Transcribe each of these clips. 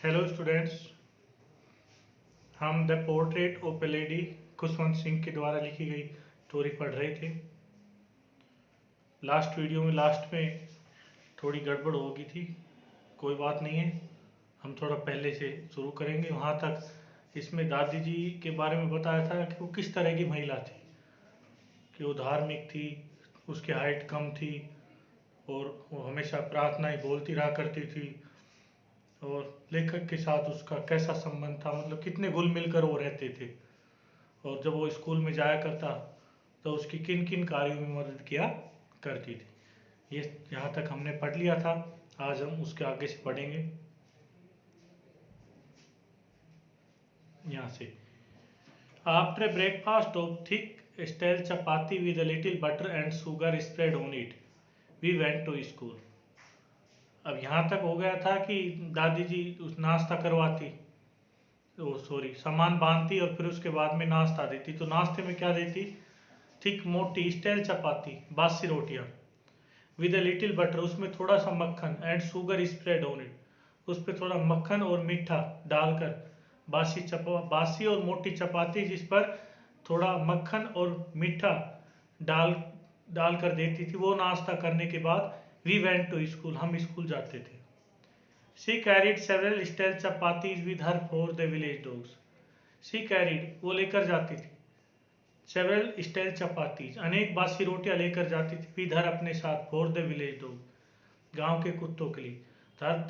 Hello students. हम the portrait of a lady Khushwant Singh के द्वारा लिखी गई स्टोरी पढ़ रहे थे। लास्ट वीडियो में लास्ट में थोड़ी गड़बड़ हो गई थी, कोई बात नहीं है। हम थोड़ा पहले से शुरू करेंगे। वहाँ तक इसमें दादी जी के बारे में बताया था कि वो किस तरह की महिला थी, कि वो धार्मिक थी, उसकी हाइट कम थी और वो हमेशा प्रार्थना ही बोलती रहा करती थी, और लेखक के साथ उसका कैसा संबंध था, मतलब कितने घुल मिलकर वो रहते थे, और जब वो स्कूल में जाया करता तो उसकी किन किन कार्यों में मदद किया करती थी। ये यहाँ तक हमने पढ़ लिया था। आज हम उसके आगे से पढ़ेंगे। यहाँ से after breakfast of thick style chapati with a little butter and sugar spread on it we went to school। अब यहाँ तक हो गया था कि दादी जी उस नाश्ता करवाती, ओ सॉरी, सामान बांधती और फिर उसके बाद में नाश्ता देती। तो नाश्ते में क्या देती? थिक मोटी स्टाइल चपाती, बासी रोटियां, विद अ लिटिल बटर, उसमें थोड़ा सा मक्खन, and sugar spread on it, उस पर थोड़ा मक्खन और मीठा डालकर, बासी और मोटी चपाती जिस पर थोड़ा मक्खन और मीठा डाल डालकर देती थी, वो नाश्ता करने के बाद वी वेंट टू स्कूल, हम स्कूल जाते थे। She carried several style chapatis with her for the village dogs. She carried, वो लेकर जाती थी, सेवरल स्टाइल चपातीज, अनेक बासी रोटियां लेकर जाती थी, विधर अपने साथ, फॉर द विलेज डॉग, गांव के कुत्तों के लिए।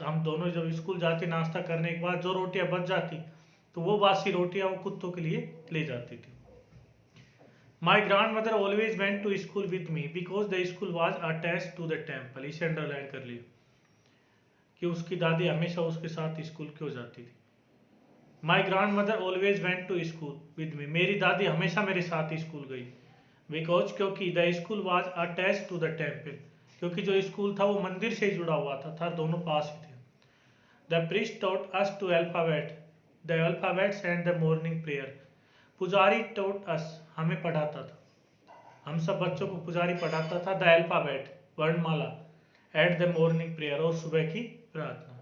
हम दोनों जब स्कूल जाते नाश्ता करने के बाद जो रोटियां बच जाती तो वो बासी रोटियां वो कुत्तों के लिए ले जाती थी। My grandmother always went to school with me because the school was attach to the temple. इसे अंडरलाइन कर लिया कि उसकी दादी हमेशा उसके साथ स्कूल क्यों जाती थी। My grandmother always went to school with me, मेरी दादी हमेशा मेरे साथ स्कूल गई। बिकॉज, क्योंकि the school was attach to the temple, क्योंकि जो स्कूल था वो मंदिर से जुड़ा हुआ था दोनों पास ही थे। The priest taught us to alphabet, the alphabets and the morning prayer. पुजारी टॉट अस, हमें पढ़ाता था, हम सब बच्चों को पुजारी पढ़ाता था, द अल्फाबेट, वर्णमाला, एट द मॉर्निंग प्रेयर, और सुबह की प्रार्थना।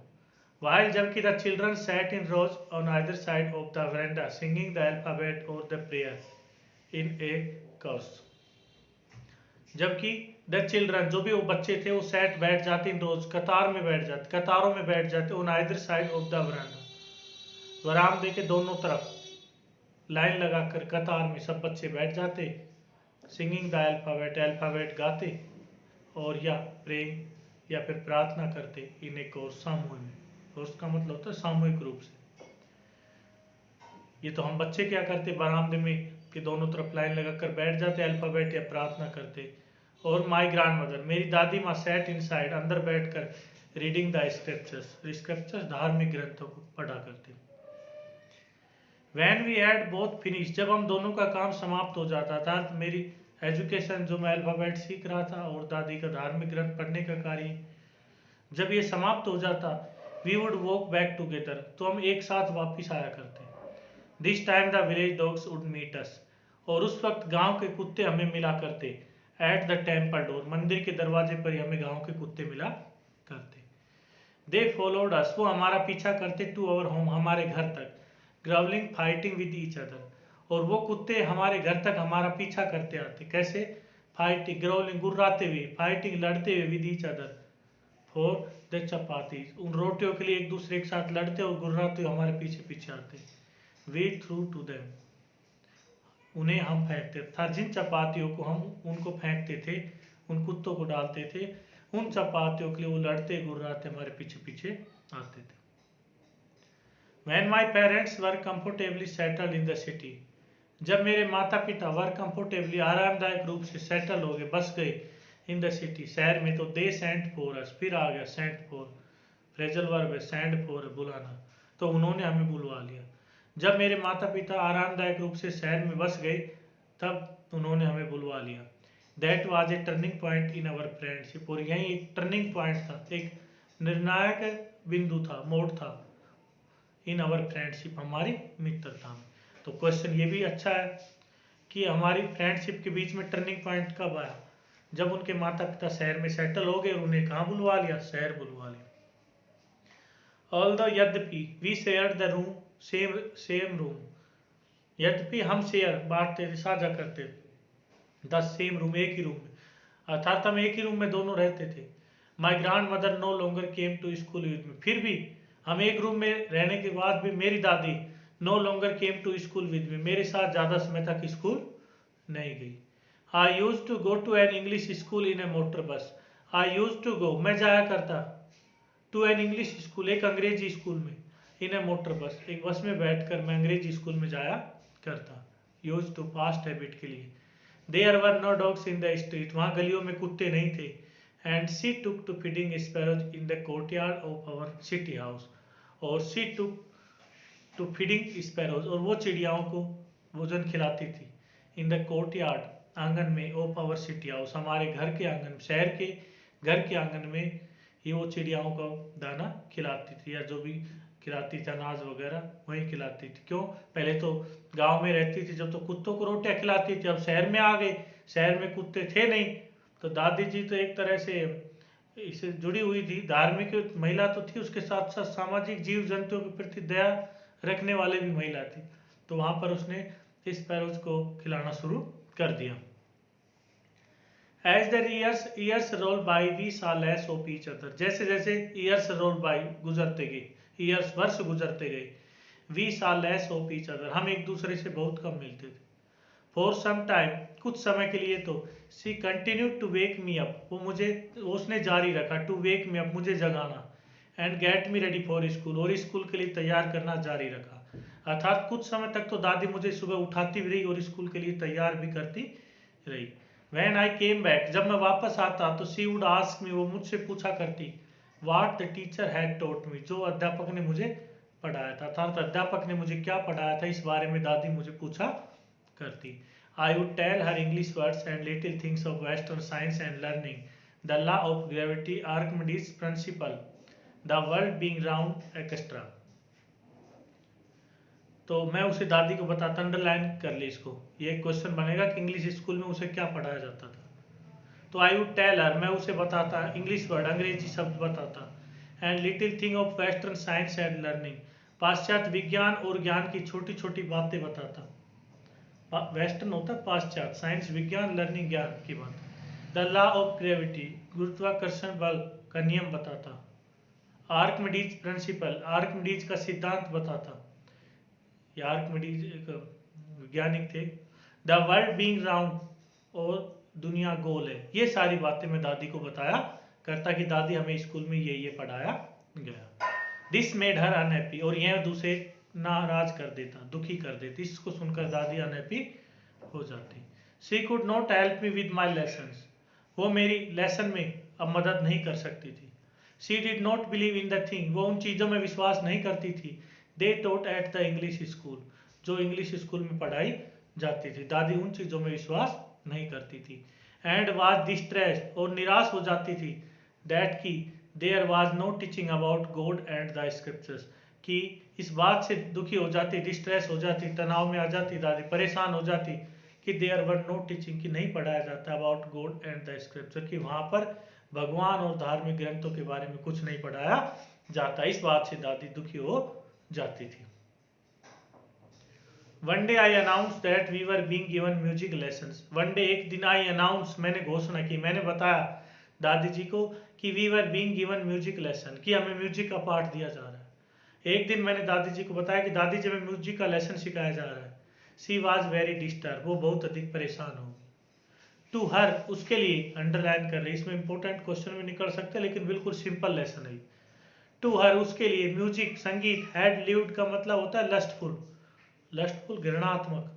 While जबकि the children sat in rows on either side of the veranda singing the alphabet or the prayer in a chorus। जबकि द चिल्ड्रन, जो भी वो बच्चे थे, वो सेट बैठ जाते इन रोज, कतार में बैठ जाते, कतारों में बैठ जाते, on either side of the veranda, वरामदे के दोनों तरफ लाइन लगाकर कतार में सब बच्चे बैठ जाते, सिंगिंग द अल्फाबेट, अल्फाबेट गाते, और या प्रेइंग, या फिर प्रार्थना करते, इन एक और सामूहिक में, और उसका मतलब होता है सामूहिक रूप से। ये तो हम बच्चे क्या करते, बरामदे में के दोनों तरफ लाइन लगाकर बैठ जाते, अल्फाबेट या प्रार्थना करते। और माई ग्रैंड मदर, मेरी दादी माँ, सेट इनसाइड, अंदर बैठकर, रीडिंग द स्क्रिप्चर्स, स्क्रिप्चर्स धार्मिक ग्रंथों को पढ़ा करते। When we had both finish, जब हम दोनों का काम समाप्त हो जाता था, मेरी एजुकेशन जो मैं अल्फाबेट सीख रहा था और दादी का धार्मिक ग्रंथ पढ़ने का कार्य, जब ये समाप्त हो जाता, we would walk back together, तो हम एक साथ वापिस आया करते। This time the village dogs would meet us, और उस वक्त गांव के कुत्ते हमें मिला करते, एट द टेम्पल डोर, मंदिर के दरवाजे पर ही हमें गांव के कुत्ते मिला करते। दे फॉलोड अस, वो हमारा पीछा करते, टू अवर होम, हमारे घर तक, growling fighting with each other, और वो कुत्ते हमारे घर तक हमारा पीछा करते आते। कैसे? फाइटिंग, ग्राउलिंग, गुर्राते हुए, फाइटिंग, लड़ते हुए, with each other, for the chapati, उन रोटियों के लिए एक दूसरे के साथ लड़ते और गुर्राते हुए हमारे पीछे पीछे आते। वी थ्रू टू देम, उन्हें हम फेंकते था, जिन चपातियों को हम उनको फेंकते थे, उन कुत्तों को डालते थे, उन चपातियों के लिए वो लड़ते गुर्राते हमारे पीछे पीछे आते थे। When my parents were comfortably settled in the city, जब मेरे माता पिता वर कंफर्टेबली, आरामदायक रूप से सेटल हो गए, बस गए, इन द सिटी, शहर में, तो दे सेंट फॉर अस, फिर आ गया सेंट फॉर, फ्रेजल वर्ब है, सेंड फॉर बुलाना, तो उन्होंने हमें बुलवा लिया। जब मेरे माता पिता आरामदायक रूप से शहर में बस गए, तब उन्होंने हमें बुलवा लिया। That was a turning point in our friendship, और यही एक टर्निंग पॉइंट था, एक निर्णायक बिंदु था, मोड़ था, इन अवर फ्रेंडशिप, हमारी मित्रता में। तो क्वेश्चन ये भी अच्छा है कि हमारी फ्रेंडशिप के बीच में टर्निंग पॉइंट कब आया? जब उनके माता पिता शहर में सेटल हो गए और उन्हें कहाँ बुलवा लिया? शहर बुलवा लिया। ऑल्दो यद्यपि we share the room same room, यद्यपि हम शेयर बांटते थे, साझा करते थे, द सेम रूम एक ही रूम में, अर्थात हम एक ही रूम में दोनों रहते थे। My grandmother no longer came to school with me, फिर भी हम एक रूम में रहने के बाद भी मेरी दादी no longer came to school with me, मेरे साथ ज़्यादा समय तक स्कूल नहीं गई। I used to go to an English school in a motor bus, I used to गो मैं जाया करता, टू एन इंग्लिश स्कूल एक अंग्रेजी स्कूल में, इन ए मोटर बस एक बस में बैठकर मैं अंग्रेजी स्कूल में जाया करता। यूज टू पास्ट हैबिट के लिए। There were no dogs in the street, वहाँ गलियों में कुत्ते नहीं थे। And she took to feeding sparrows in the courtyard of our city house, और she took to feeding sparrows, और वो चिड़ियाओं को भोजन खिलाती थी। इन द कोर्टयार्ड आंगन में, ऑफ आवर सिटी हाउस हमारे घर के आंगन, शहर के घर के आंगन में ही वो चिड़ियाओं को दाना खिलाती थी, या जो भी खिलाती थी अनाज वगैरह वही खिलाती थी। क्यों? पहले तो गांव में रहती थी जब, तो कुत्तों को रोटियां खिलाती थी, अब शहर में आ गई, शहर में कुत्ते थे नहीं, तो दादी जी तो एक तरह से इससे जुड़ी हुई थी, धार्मिक महिला तो थी, उसके साथ साथ सामाजिक जीव जंतुओं के प्रति दया रखने वाले भी महिला थी। तो वहां पर उसने इस पैरोज को खिलाना शुरू कर दिया। As the years roll by we saw less of each other, जैसे जैसे ईयर्स रोल बाई गुजरते गए, ईयर्स वर्ष गुजरते गए, we saw less of each other हम एक दूसरे से बहुत कम मिलते थे। फॉर सम टाइम कुछ समय के लिए तो she continue to wake me up, उसने जारी रखा, टू वेक मी अप मुझे जगाना, and get me ready for school, और स्कूल के लिए तैयार करना जारी रखा। अर्थात कुछ समय तक तो दादी मुझे सुबह उठाती भी रही और स्कूल के लिए तैयार भी करती रही। When I came back, जब मैं वापस आता तो she would ask me, वो मुझसे पूछा करती, what the teacher had taught me, जो अध्यापक ने मुझे पढ़ाया था, अर्थात अध्यापक ने मुझे क्या पढ़ाया था इस बारे में दादी मुझे पूछा करती। I would tell her English words and little things of Western science and learning, the law of gravity, Archimedes' principle, the world being round, etc. तो मैं उसे दादी को बताता, अंडरलाइन कर ली इसको, ये क्वेश्चन बनेगा कि इंग्लिश स्कूल में उसे क्या पढ़ाया जाता था। तो आई वुड टेल हर, मैं उसे बताता इंग्लिश वर्ड, अंग्रेजी शब्द बताता, and little thing of western science and learning, पाश्चात्य विज्ञान और ज्ञान की छोटी छोटी बातें बताता। वेस्टर्न होता है पाश्चात्य, साइंस विज्ञान, लर्निंग ज्ञान की बात। द लॉ ऑफ ग्रेविटी, गुरुत्वाकर्षण बल का नियम बताता। आर्किमिडीज प्रिंसिपल, आर्किमिडीज का सिद्धांत बताता, ये आर्किमिडीज एक वैज्ञानिक थे। द वर्ल्ड बीइंग राउंड, और दुनिया गोल है, ये सारी बातें मैं दादी को बताया करता कि दादी हमें स्कूल में ये पढ़ाया गया। दिस मेड हर अनहैप्पी, और यह दूसरे नाराज कर देता, दुखी कर देती, इसको सुनकर दादी अनहैप्पी हो जाती। She could not help me with my lessons, वो मेरी लेसन में अब मदद नहीं कर सकती थी। She did not believe in the thing, वो उन चीज़ों में विश्वास नहीं करती थी, दे टोट एट द इंग्लिश स्कूल, जो इंग्लिश स्कूल में पढ़ाई जाती थी, दादी उन चीज़ों में विश्वास नहीं करती थी। एंड वाज डिस्ट्रेस्ड, और निराश हो जाती थी, दैट की there was no teaching about God and the scriptures, कि इस बात से दुखी हो जाती, डिस्ट्रेस हो जाती, तनाव में आ जाती दादी, परेशान हो जाती कि देयर वर नो टीचिंग, की नहीं पढ़ाया जाता about God and the scripture, कि वहाँ पर भगवान और धार्मिक ग्रंथों के बारे में कुछ नहीं पढ़ाया जाता। इस बात से दादी दुखी हो जाती थी। One day I announce that we were being given music lessons, one day एक दिन आई अनाउंस, मैंने घोषणा की, मैंने बताया दादी जी को कि we were being given music lesson, कि हमें म्यूजिक का पाठ दिया जा रहा है। एक दिन मैंने दादी जी को बताया कि दादी जी हमें म्यूजिक का लेसन सिखाया जा रहा है। सी वॉज वेरी डिस्टर्ब, वो बहुत अधिक परेशान हो। टू हर, उसके लिए, अंडरलाइन कर रही, इसमें इंपॉर्टेंट क्वेश्चन भी निकल सकते हैं लेकिन बिल्कुल सिंपल लेसन है। टू हर, उसके लिए, म्यूजिक संगीत, हैड लिव्ड का मतलब होता है लस्टफुल, लस्टफुल घृणात्मक,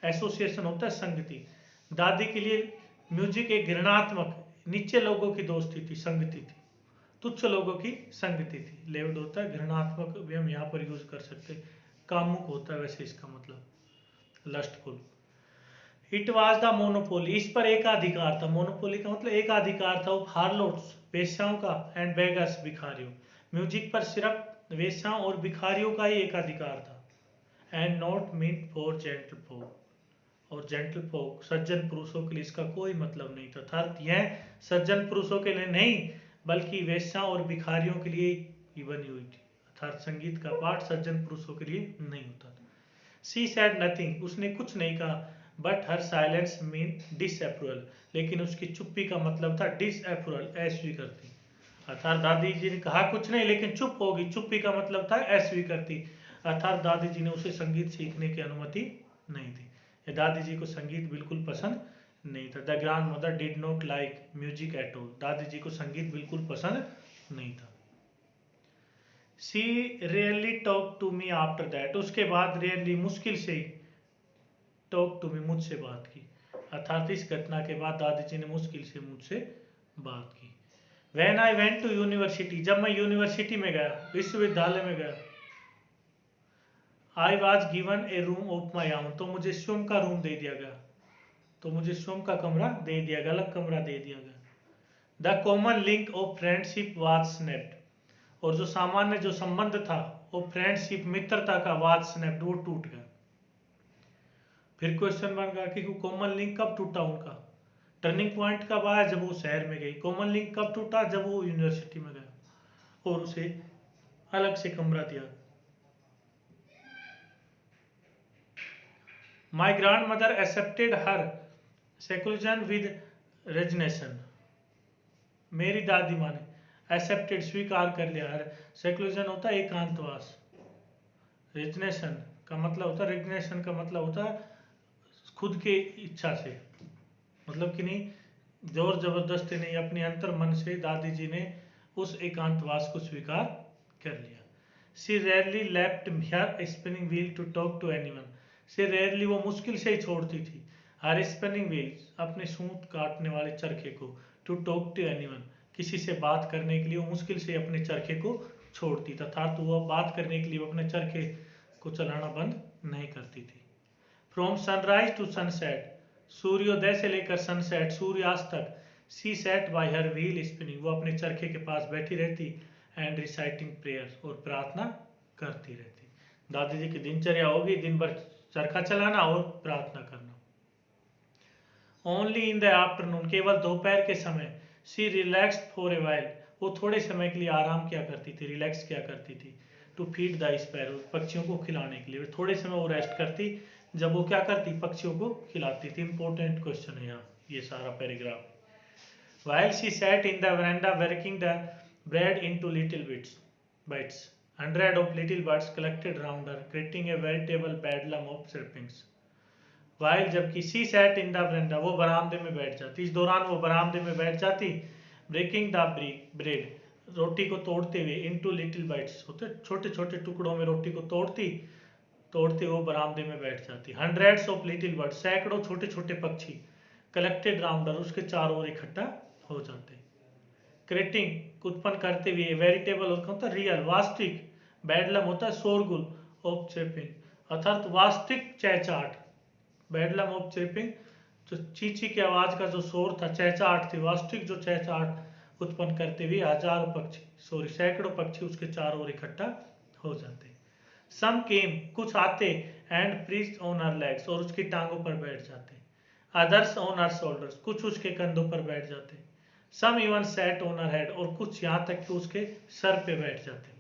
एसोसिएशन होता है संगति। दादी के लिए म्यूजिक एक घृणात्मक, नीचे लोगों की दोस्ती थी, संगति थी, तुच्छ लोगों की संगति थी। लेव्ड होता है घृणात्मक, भी हम यहाँ पर यूज कर सकते, कामुक होता है वैसे इसका मतलब lustful. It was the monopoly, इस पर एकाधिकार था, मोनोपोली का मतलब एकाधिकार था, हार्लोट्स वेश्याओं का, एंड बेगर्स भिखारियों, म्यूजिक पर सिर्फ वेश्याओं और भिखारियों का ही एकाधिकार था। And not meant for gentle folk, और जेंटल फोक सज्जन पुरुषों के लिए इसका कोई मतलब नहीं था, अर्थात यह सज्जन पुरुषों के लिए नहीं बल्कि वेश्याओं और भिखारियों के लिए ही बनी हुई थी, अर्थात संगीत का पाठ सज्जन पुरुषों के लिए नहीं होता था। शी सैड नथिंग, उसने कुछ नहीं कहा, but her silence mean disapproval, लेकिन उसकी चुप्पी का मतलब था डिसअप्रूवल, अस्वीकृति। अर्थात दादी जी ने कहा कुछ नहीं लेकिन चुप होगी, चुप्पी का मतलब था अस्वीकृति, अर्थात दादी जी ने उसे संगीत सीखने की अनुमति नहीं दी, या दादी जी को संगीत बिल्कुल पसंद नहीं था। The grandmother did not like music at all, दादी जी को संगीत बिल्कुल पसंद नहीं था। She really talk to me after that, उसके बाद रियली मुश्किल से ही टॉक टू मी मुझसे बात की, अर्थात इस घटना के बाद दादी जी ने मुश्किल से मुझसे बात की। When I went to university, जब मैं यूनिवर्सिटी में गया, विश्वविद्यालय में गया, I was given a room of my own, तो मुझे स्वयं का रूम दे दिया गया, तो मुझे स्वयं का कमरा दे दिया गया, अलग कमरा दे दिया गया। The common link of friendship was snapped, और जो सामान्य जो संबंध था वो फ्रेंडशिप मित्रता का वाज स्नैप्ड, वो टूट गया। फिर क्वेश्चन बन गया कि कॉमन लिंक कब टूटा उनका, टर्निंग पॉइंट कब आया, जब वो शहर में गई, कॉमन लिंक कब टूटा, जब वो यूनिवर्सिटी में गया और उसे अलग से कमरा दिया। My grand mother accepted her secularism with resignation, मेरी दादी माँ ने एक्सेप्टेड स्वीकार कर लिया, हर सेकुलरिज्म होता है एकांतवास, रेजिग्नेशन का मतलब होता है, रेजिग्नेशन का मतलब होता है खुद के इच्छा से, मतलब कि नहीं जोर जबरदस्ती नहीं, अपने अंतर मन से दादी जी ने उस एकांतवास को स्वीकार कर लिया। She rarely left her spinning wheel to talk to anyone, she rarely वो मुश्किल से ही छोड़ती थी, हर स्पिनिंग व्हील अपने सूत काटने वाले चरखे को, टू टॉक टू एनीवन किसी से बात करने के लिए वो मुश्किल से अपने चरखे को छोड़ती तथा तो वह बात करने के लिए अपने चरखे को चलाना बंद नहीं करती थी। फ्रॉम सनराइज टू सनसेट, सूर्योदय से लेकर सनसेट सूर्यास्त तक, she said bye her wheel spinning, वो अपने चरखे के पास बैठी रहती, एंड रिसाइटिंग प्रेयर, और प्रार्थना करती रहती। दादी जी की दिनचर्या होगी दिन भर चरखा चलाना और प्रार्थना करना। ओनली इन द आफ्टरनून, केवल दोपहर के समय, she relaxed for a while, वो थोड़े समय के लिए आराम किया करती थी, रिलैक्स किया करती थी, टू फीड द स्पैरो, पक्षियों को खिलाने के लिए थोड़े समय वो रेस्ट करती, जब वो क्या करती, पक्षियों को खिलाती थी। इंपॉर्टेंट क्वेश्चन है यहाँ ये सारा paragraph. While she sat in the veranda working the bread into little bites. Hundred of little birds collected round her, creating a veritable bedlam of chirpings. While जबकि she sat in the veranda, वो बरामदे में बैठ जाती, इस दौरान वो बरामदे में बैठ जाती, breaking the bread, रोटी को तोड़ते हुए, into little bites, होते छोटे छोटे टुकड़ों में रोटी को तोड़ती तोड़ते वो बरामदे में बैठ जाती। Hundreds of little birds, सैकड़ों छोटे छोटे पक्षी, collected round her, उसके चारों ओर इकट्ठा हो जाते। क्रेटिंग उत्पन्न करते हुए, वेरिटेबल होता है रियल वास्तविक, बैडलम होता है शोरगुल, ऑफ चिरपिंग अर्थात वास्तविक चहचहाट, बैडलम ऑफ चिरपिंग जो चींची की आवाज का जो शोर था, चहचहाट थी, वास्तविक जो चहचहाट उत्पन्न करते हुए हजारों पक्षी सैकड़ों पक्षी उसके चारों ओर इकट्ठा हो जाते। सम केम, कुछ आते, and priest on her legs, और उसकी टांगों पर बैठ जाते। अदर्स ऑन हर शोल्डर्स, कुछ उसके कंधों पर बैठ जाते। Some even sat on her head, और कुछ यहाँ तक कि उसके सर पे बैठ जाते।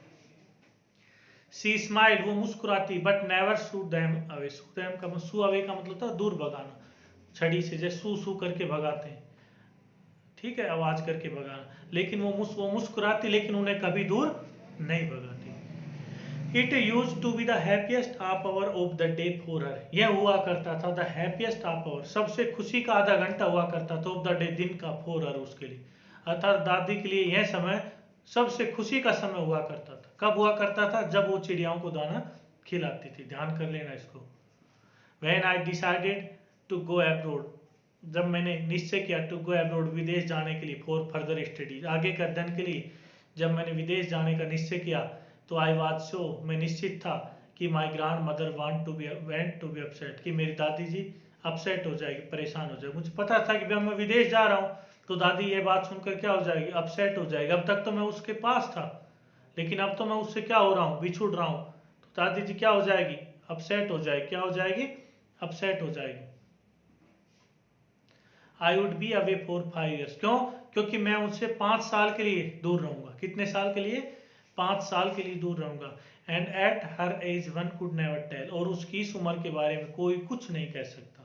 सी स्माइल, वो मुस्कुराती, but never shoo them away, shoo them का सू अवे का मतलब था दूर भगाना, छड़ी से जैसे सू सू करके भगाते हैं, ठीक है, आवाज करके भगाना, लेकिन वो मुस्कुराती लेकिन उन्हें कभी दूर नहीं भगाती। It used to be the happiest half hour of the day for her, यह हुआ करता था द हैप्पीएस्ट हाफ आवर, सबसे खुशी का आधा घंटा हुआ करता था, ऑफ द डे, दिन का, फॉर हर, उसके लिए, अर्थात दादी के लिए यह समय सबसे खुशी का समय हुआ करता था। कब हुआ करता था, जब वो चिड़ियाओं को दाना खिलाती थी, ध्यान कर लेना इसको। When I decided to go abroad, जब मैंने निश्चय किया, टू गो अब्रोड, विदेश जाने के लिए, फॉर फर्दर स्टडीज, आगे का अध्ययन के लिए, जब मैंने विदेश जाने का निश्चय किया, तो आई वाज शो, मैं निश्चित था कि my grandmother went to be upset, कि मेरी दादी जी अपसेट हो जाएगी, परेशान हो जाएगी। मुझे पता था कि जब मैं विदेश जा रहा हूँ तो दादी ये बात सुनकर क्या हो जाएगी, अपसेट हो जाएगी। अब तक तो मैं उसके पास था, लेकिन अब तो मैं उससे क्या हो रहा हूँ, बिछुड़ रहा हूँ, तो दादी जी क्या हो जाएगी, अपसेट हो जाएगी, क्या हो जाएगी, अपसेट हो जाएगी। I would be away for 5 years, क्यों, क्योंकि मैं उनसे 5 साल के लिए दूर रहूंगा। कितने साल के लिए, 5 साल के लिए दूर रहूंगा। And at her age one could never tell, और उसकी इस उम्र के बारे में कोई कुछ नहीं कह सकता,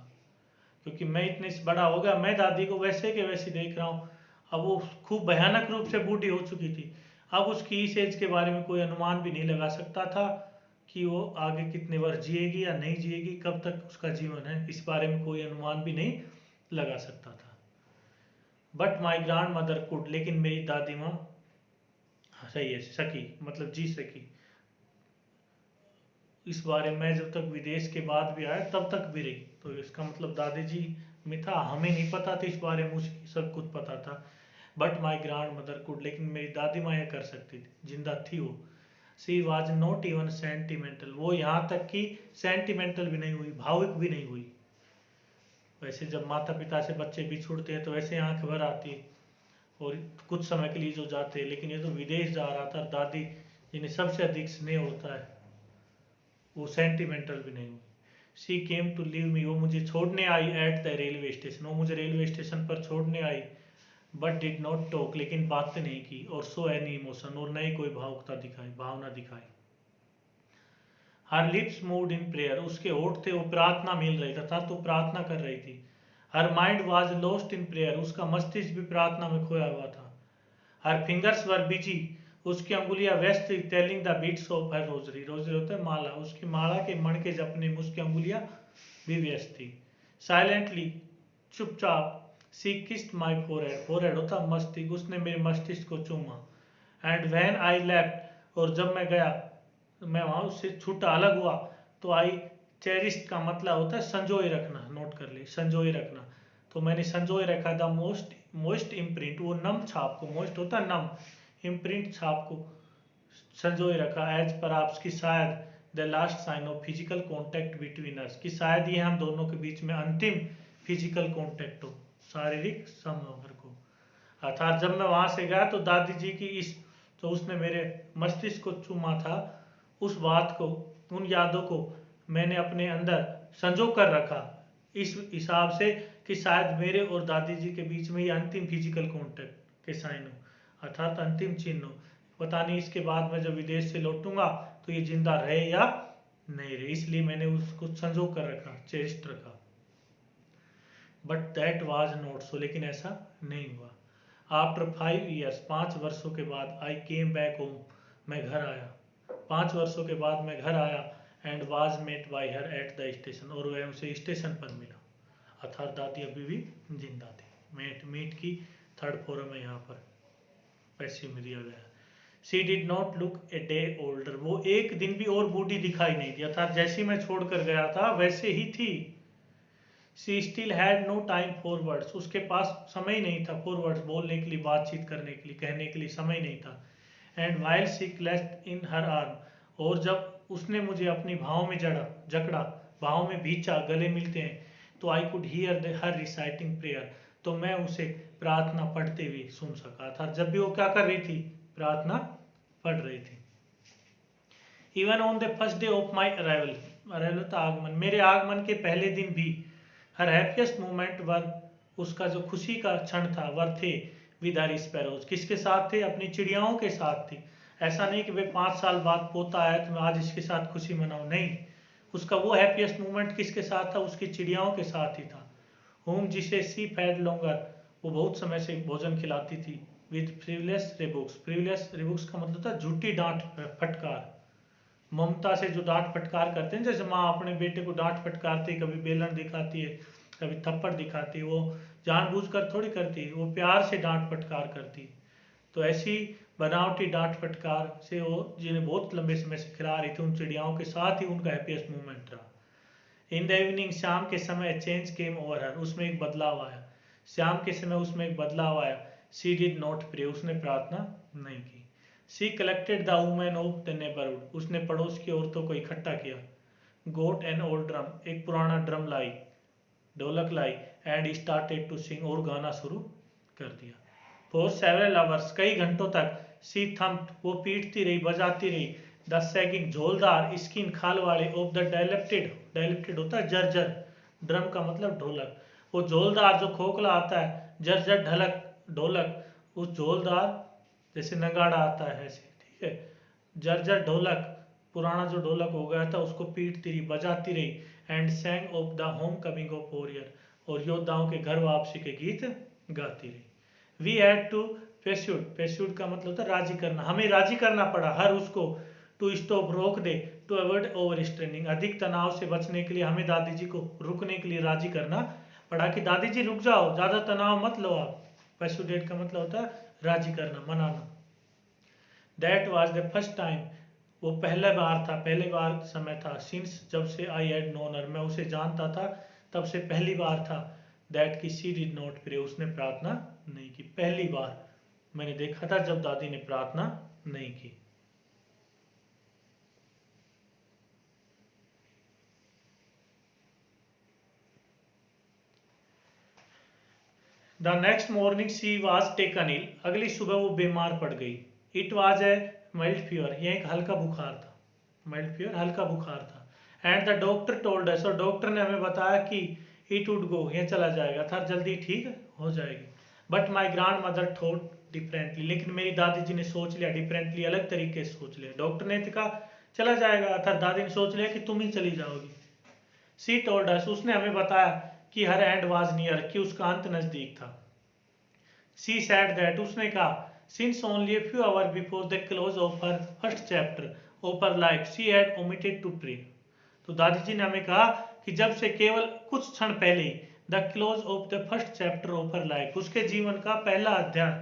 क्योंकि मैं इतने से बड़ा हो गया, मैं दादी को वैसे के वैसे देख रहा हूँ। अब वो खूब भयानक रूप से बूढ़ी हो चुकी थी। अब उसकी इस एज के बारे में कोई अनुमान भी नहीं लगा सकता था कि वो आगे कितने वर्ष जिएगी या नहीं जिएगी, कब तक उसका जीवन है, इस बारे में कोई अनुमान भी नहीं लगा सकता था। But my grand mother could, लेकिन मेरी दादी माँ सही है सकी, मतलब जी सकी इस बारे में। जब तक विदेश के बाद भी आया तब तक भी रही, तो इसका मतलब दादी जी में था, हमें नहीं पता था इस बारे में, उसकी सब कुछ पता था। But my grand mother could, लेकिन मेरी दादी माँ यह कर सकती थी, जिंदा थी वो। सी वॉज नॉट इवन सेंटिमेंटल, वो यहाँ तक कि सेंटिमेंटल भी नहीं हुई, भावुक भी नहीं हुई। वैसे जब माता पिता से बच्चे बिछुड़ते हैं तो वैसे आंख भर आती है और कुछ समय के लिए जो जाते हैं, लेकिन ये तो विदेश जा रहा था, दादी जिन्हें सबसे अधिक स्नेह होता है, वो सेंटिमेंटल भी नहीं हुई। She came to leave me, वो मुझे छोड़ने आई एट द रेलवे स्टेशन, वो मुझे रेलवे स्टेशन पर छोड़ने आई। बट डिड नॉट टॉक, लेकिन बातें नहीं की, और सो एनी इमोशन, और नहीं कोई भावुकता दिखाई, भावना दिखाई। हर लिप्स मूव्ड इन प्रेयर, उसके होठ थे वो प्रार्थना मिल रही था, तो प्रार्थना कर रही थी। Her mind was lost in prayer, उसका मस्तिष्क भी प्रार्थना में खोया हुआ था। हर फिंगर्स वर बिजी, उसकी अंगुलियां व्यस्त थी, telling the beads of her rosary, rosary होता है माला, उसकी माला के मणके जपने में उसकी अंगुलियां भी व्यस्त थी। साइलेंटली, चुपचाप, सी किस्ड माई फोरहेड, फोरहेड होता मस्तिष्क, उसने मेरे मस्तिष्क को चूमा। एंड व्हेन आई लेफ्ट, और जब मैं गया, मैं वहां उससे छूटा, अलग हुआ, तो आई चेरिस्ट का मतलब होता है संजोए रखना, नोट कर ले, संजोए रखना। तो मैंने संजोए रखा द मोस्ट मोस्ट इम्प्रिंट, वो नम छाप को, मोस्ट होता है नम, इम्प्रिंट छाप को संजोए रखा। एज पर आपकी शायद the last sign of physical contact between us, कि शायद ये हम दोनों के बीच में अंतिम फिजिकल कॉन्टैक्ट हो, शारीरिक संपर्क को। अर्थात जब मैं वहां से गया तो दादी जी की इस, तो उसने मेरे मस्तिष्क को चूमा था, उस बात को, उन यादों को मैंने अपने अंदर संजो कर रखा, इस हिसाब से कि शायद मेरे और दादी जी के बीच में ये अंतिम फिजिकल कॉन्टैक्ट के साइन हो, अर्थात अंतिम चिन्ह हो। पता नहीं इसके बाद मैं जब विदेश से लौटूंगा तो ये जिंदा रहे या नहीं रहे, इसलिए मैंने उसको संजो कर रखा, चेरिस्ट रखा। But that was not so, लेकिन ऐसा नहीं हुआ। आफ्टर 5 years, 5 वर्षों के बाद, आई केम बैक होम, मैं घर आया, 5 वर्षों के बाद मैं घर आया। And was met by her at the station, और वह उसे स्टेशन पर मिला, अर्थात दादी अभी भी जिंदा थी। मेट मीट की थर्ड फॉर्म है यहाँ पर, पैसिव में दिया गया। She did not look a day older, वो एक दिन भी और बूढ़ी दिखाई नहीं दी, अर्थात जैसी मैं छोड़कर गया था वैसे ही थी। She still had no time for words, उसके पास समय ही नहीं था फॉर वर्ड्स, बोलने के लिए, बातचीत करने के लिए, कहने के लिए समय नहीं था। And while she clasped in her arm, और जब उसने मुझे अपनी भाव में जकड़ा, भाव में भींचा, गले मिलते हैं, तो I could hear her reciting prayer, तो मैं उसे प्रार्थना पढ़ते हुए सुन सका था। जब भी वो क्या कर रही थी, प्रार्थना पढ़ रही थी। Even on the first day of my arrival, arrival था आगमन, मेरे आगमन के पहले दिन भी, हर हैप्पीएस्ट मोमेंट वर, उसका जो खुशी का क्षण था, वर थे विद हर स्पैरोज, किसके साथ थे, अपनी चिड़ियाओं के साथ थी। ऐसा नहीं कि भाई 5 साल बाद पोता आया तो मैं आज इसके साथ खुशी मनाऊं, नहीं, उसका वो हैप्पीएस्ट मोमेंट किसके साथ था, उसकी चिड़ियाओं के साथ ही था। होम, जिसे सी फैड लॉन्गर, वो बहुत समय से भोजन खिलाती थी। विद फ्रिवलेस रिबुक्स, फ्रिवलेस रिबुक्स का मतलब था झूठी डांट फटकार, ममता से जो डांट फटकार करते हैं, जैसे माँ अपने बेटे को डांट फटकारती है, कभी बेलन दिखाती है, कभी थप्पड़ दिखाती है, वो जानबूझकर थोड़ी करती है, वो प्यार से डांट फटकार करती है। तो ऐसी बनावटी डांट फटकार से वो, जिन्हें बहुत लंबे समय से खिला रही थी, उन चिड़ियाओं के साथ ही उनका हैप्पीएस्ट मोमेंट रहा। इन द इवनिंग, शाम के समय, चेंज केम ओवर हर, उसमें एक बदलाव आया, शाम के समय उसमें एक बदलाव आया। शी डिड नॉट प्रे, उसने प्रार्थना नहीं की। She collected the women of the neighbourhood, उसने पड़ोस की औरतों को इकट्ठा किया। गोट एन ओल्ड ड्रम, एक पुराना ड्रम लाई, ढोलक लाई। एंड स्टार्टेड टू सिंग, और गाना शुरू कर दिया। फॉर सेवरल आवर्स, कई घंटों तक, सी थम्प्ड, वो पीटती रही, बजाती रही, द सैगिंग, झोलदार, स्किन, खाल वाले, ऑफ द डायलेप्टेड, डायलेप्टेड होता है जर्जर, ड्रम का मतलब ढोलक, वो झोलदार जो खोखला आता है, जर्जर ढलक ढोलक, उस झोलदार जैसे नगाड़ा आता है ऐसे, ठीक है, जर्जर ढोलक, पुराना जो ढोलक हो गया था उसको पीटती रही, बजाती रही। And सैंग of the home coming of warrior, और योद्धाओं के घर वापसी के गीत गाती रही। वी हैड टू पेस्यूड, पेस्यूड का मतलब होता है राजी करना, हमें राजी करना पड़ा हर उसको, टू स्टॉप रोक दे, टू अवॉइड ओवर स्ट्रेनिंग, अधिक तनाव से बचने के लिए हमें दादी जी को रुकने के लिए राजी करना पड़ा कि दादी जी रुक जाओ, ज़्यादा तनाव मत लो आप। पेस्यूडेट का मतलब होता है राजी करना, मनाना। That was the first time, वो पहले बार था, पहले बार समय था। सिंस, जब से आई हैड नोन हर, मैं उसे जानता था, तब से पहली बार था। दैट की शी डिड नॉट प्रे, उसने प्रार्थना नहीं की। पहली बार मैंने देखा था जब दादी ने प्रार्थना नहीं की। The next morning she was taken ill, अगली सुबह वो बीमार पड़ गई। It was a mild fever, यह एक हल्का बुखार था। माइल्ड फीवर हल्का बुखार था। And the doctor told us, और डॉक्टर ने हमें बताया कि इट वुड गो, यह चला जाएगा था, जल्दी ठीक हो जाएगी। But my grand mother thought differently, लेकिन मेरी दादी जी ने सोच लिया डिफरेंटली, अलग तरीके से सोच लिया। डॉक्टर ने तो कहा चला जाएगा, अर्थात दादी ने सोच लिया कि तुम ही चली जाओगी। सी टोल्ड अस, उसने हमें बताया कि हर एंड वाज नियर, कि उसका अंत नजदीक था। सी सैड दैट, उसने कहा since only a few hour before the close of her first chapter of her life she had omitted to pray, तो दादी जी ने हमें कहा कि जब से केवल कुछ क्षण पहले ही, the close of the first chapter of her life, उसके जीवन का पहला अध्याय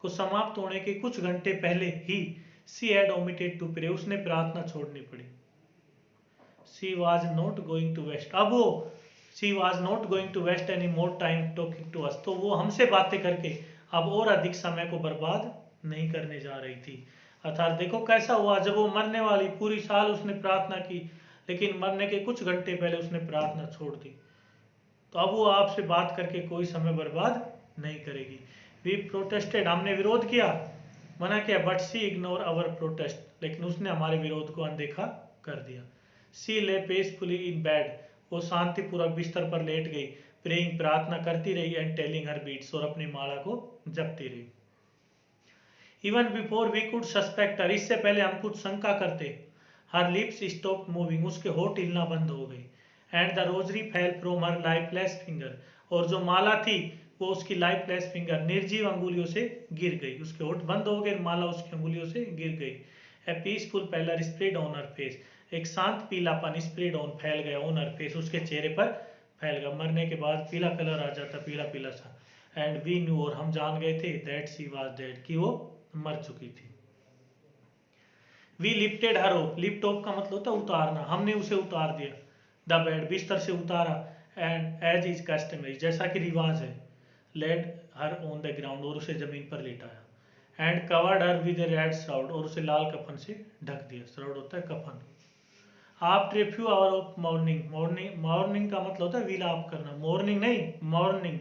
को समाप्त होने के कुछ घंटे पहले ही, she had omitted to pray, उसने प्रार्थना छोड़नी पड़ी। She was not going to waste, अब वो she was not going to waste any more time talking to us, तो वो हमसे बातें करके अब और अधिक समय को बर्बाद नहीं करने जा रही थी। अर्थात देखो कैसा हुआ, जब वो मरने वाली, पूरी साल उसने प्रार्थना की, लेकिन मरने के कुछ घंटे पहले उसने प्रार्थना छोड़ दी। तो अब वो आपसे बात करके कोई समय बर्बाद नहीं करेगी। वी प्रोटेस्टेड, हमने विरोध किया, मना किया, but she ignore our protest, लेकिन उसने हमारे विरोध को अनदेखा कर दिया। सी ले पीसफुली इन बेड, वो शांतिपूर्वक बिस्तर पर लेट गई, प्रेइंग, प्रार्थना करती रही, एंड टेलिंग हर बीट्स, और अपनी माला को जपती रही। Even before we could suspect her, इससे पहले हम कुछ शंका करते, हर लिप्स स्टॉप मूविंग, उसके होठ हिलना बंद हो गई। And the rosary fell from her lifeless finger, और जो माला थी वो उसकी लाइफलेस फिंगर, निर्जीव अंगुलियों से गिर गई। उसके होठ बंद हो गए, माला उसकी अंगुलियों से गिर गई। A peaceful pallor spread on her face, एक शांत पीलापन स्प्रेड ऑन, फैल गया, ऑन हर फेस, उसके चेहरे पर फैल गया। मरने के बाद पीला कलर आ जाता, पीला पीला सा। एंड वी न्यू, और हम जान गए थे, दैट शी वाज डेड, कि वो मर चुकी थी। We lifted her off, lift off का मतलब होता है उतारना, हमने उसे उतार दिया। द बेड, बिस्तर से उतारा। एंड एज इज कस्टमरी, जैसा कि रिवाज है, laid her on the ground, और उसे जमीन पर लिटाया। And covered her with a red shroud, और उसे लाल कफन से ढक दिया। श्राउड होता है कफन। After a few hour of morning, morning morning का मतलब होता है विलाप करना, मॉर्निंग नहीं, मॉर्निंग,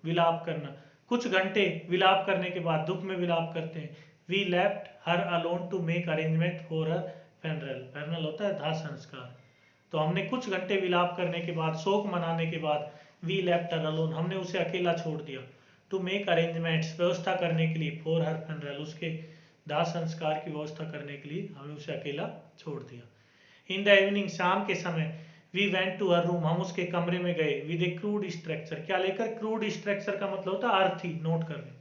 विलाप करना। कुछ घंटे विलाप करने के बाद, दुख में विलाप करते हैं। We left her alone to make arrangement for her funeral, funeral होता है दाह संस्कार। तो हमने कुछ घंटे विलाप करने के बाद, शोक मनाने के बाद, वी लेफ्ट हर अलोन, हमने उसे अकेला छोड़ दिया। टू मेक अरेंजमेंट्स, व्यवस्था करने के लिए, फॉर हर फेनरल, उसके दाह संस्कार की व्यवस्था करने के लिए हमने उसे अकेला छोड़ दिया। इन द इवनिंग, शाम के समय, we went to her room, हम उसके कमरे में गए, विद ए क्रूड स्ट्रक्चर, क्या लेकर, क्रूड स्ट्रक्चर का मतलब होता है अर्थी, नोट कर लें।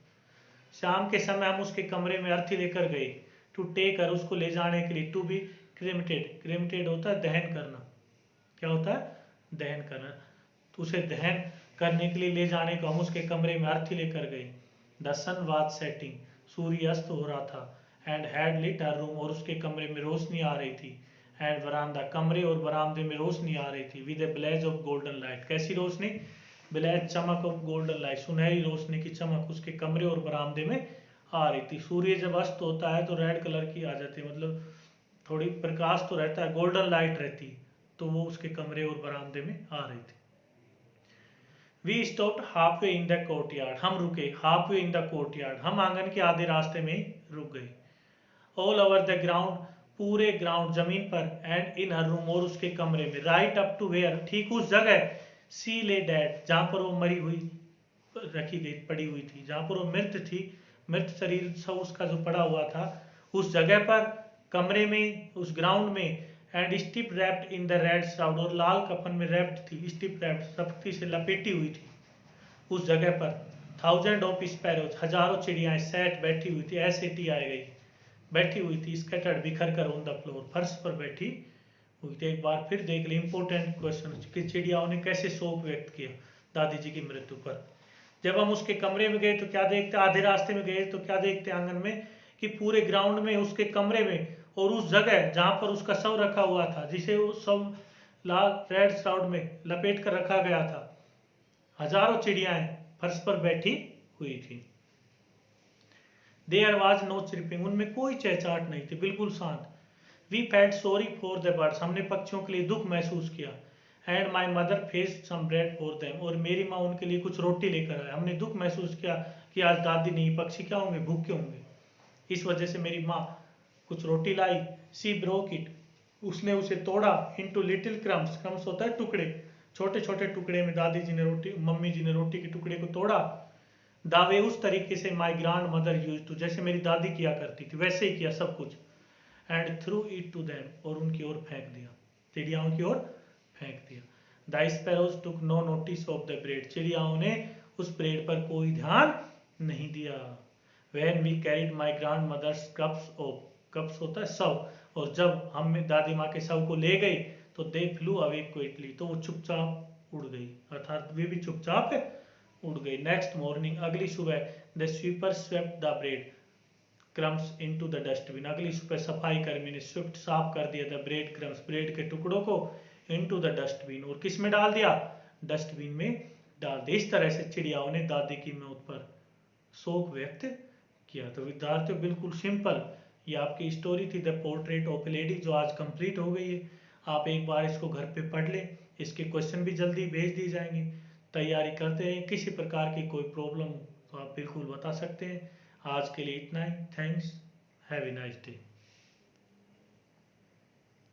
शाम के समय हम उसके कमरे में अर्थी लेकर गए। टू टेक हर, उसको ले जाने के लिए। टू बी क्रेमिटेड, क्रेमिटेड होता है दहन करना, क्या होता है, दहन करना। तो उसे दहन करने के लिए ले जाने को हम उसके कमरे में अर्थी लेकर गए। द सन वाज सेटिंग, सूर्य अस्त हो रहा था। And had lit her room, और उसके कमरे में रोशनी आ रही थी। एंड बरामदा, कमरे और बरामदे में रोशनी आ रही थी। With a blaze of golden light, कैसी रोशनी, ब्लेज, चमक ऑफ गोल्डन लाइट, सुनहरी रोशनी की चमक उसके कमरे और बरामदे में आ रही थी। सूर्य जब अस्त होता है तो रेड कलर की आ जाती है, मतलब थोड़ी प्रकाश तो रहता है, गोल्डन लाइट रहती है, तो वो उसके कमरे और बरामदे में आ रही थी। We stopped halfway in the courtyard, हम रुके halfway in the courtyard, हम आंगन के आधे रास्ते में ही रुक गए। ऑल ओवर द ग्राउंड, पूरे ग्राउंड, जमीन पर। एंड इन हर रूम, और उसके कमरे में। राइट अप टू वेयर, ठीक उस जगह, सी ले डेड, जहां पर वो मरी हुई रखी गई, पड़ी हुई थी, जहां पर वो मृत थी, मृत शरीर सब उसका जो पड़ा हुआ था, उस जगह पर कमरे में, उस ग्राउंड में, and stiff wrapped in the red shroud, और लाल कफन में रैप्ड थी, स्टिप रैप्ड सख्ती से लपेटी हुई थी उस जगह पर। थाउजेंड ऑफ स्पैरोज, हजारों चिड़ियाएं, सैट बैठी हुई थी, SAT आ गई, बैठी हुई थी, स्कैटर्ड बिखर कर, ऑन द फ्लोर, फर्श पर बैठी हुई थी। एक बार फिर देख ले इंपॉर्टेंट क्वेश्चन कि चिड़ियाओं ने कैसे शोक व्यक्त किया दादी जी की मृत्यु पर। जब हम उसके कमरे में गए तो क्या देखते, आधे रास्ते में गए तो क्या देखते आंगन में, कि पूरे ग्राउंड में, उसके कमरे में और उस जगह जहां पर उसका शव रखा हुआ था, जिसे उस शव लाल रेड श्राउड में लपेट कर रखा गया था, हजारों चिड़ियाएं फर्श पर बैठी हुई थी। देयर वाज नो चिरपिंग, उनमें कोई चहचहाट नहीं थी, बिल्कुल शांत। We felt sorry for the birds, हमने पक्षियों के लिए दुख महसूस किया। And my mother fetched some bread for them, और मेरी माँ उनके लिए कुछ रोटी लेकर आए। हमने दुख महसूस किया कि आज दादी नहीं, पक्षी क्या होंगे, भूखे होंगे, इस वजह से मेरी माँ कुछ रोटी लाई। सी ब्रोक इट, उसने उसे तोड़ा, इनटू लिटिल क्रम्स, क्रम्स होता है टुकड़े, छोटे छोटे टुकड़े में दादी जी ने रोटी, मम्मी जी ने रोटी के टुकड़े को तोड़ा। दावे उस तरीके से माई ग्रांड मदर यूज टू, जैसे मेरी दादी किया करती थी वैसे ही किया सब कुछ। And threw it to them, और उनकी ओर फेंक दिया, चिड़ियाओं की ओर फेंक दिया। The sparrows took no notice of the bread, चिड़ियाओं ने उस ब्रेड पर कोई ध्यान नहीं दिया। When we carried my grandmother's cups of, cups होता है शव, और जब हम दादी माँ के शव को ले गए तो दे फ्लू अवे क्विकली, तो वो चुपचाप उड़ गई, अर्थात वे भी चुपचाप उड़ गई। नेक्स्ट मॉर्निंग, अगली सुबह, the sweeper swept the bread crumbs into the dustbin, अगली सुबह सफाई कर्मी ने स्विफ्ट साफ कर दिया था ब्रेड क्रम्स, ब्रेड के टुकड़ों को, इनटू द डस्टबिन, और किस में डाल दिया, डस्टबिन में डाल दिया। इस तरह से चिड़ियाओं ने दादी की मौत पर शोक व्यक्त किया। तो विद्यार्थियों बिल्कुल सिंपल ये आपकी स्टोरी थी, the portrait of a lady, जो आज कंप्लीट हो गई है। आप एक बार इसको घर पे पढ़ लें, इसके क्वेश्चन भी जल्दी भेज दिए जाएंगे। तैयारी करते रहें, किसी प्रकार की कोई प्रॉब्लम हो तो आप बिल्कुल बता सकते हैं। आज के लिए इतना ही, thanks, have a nice day.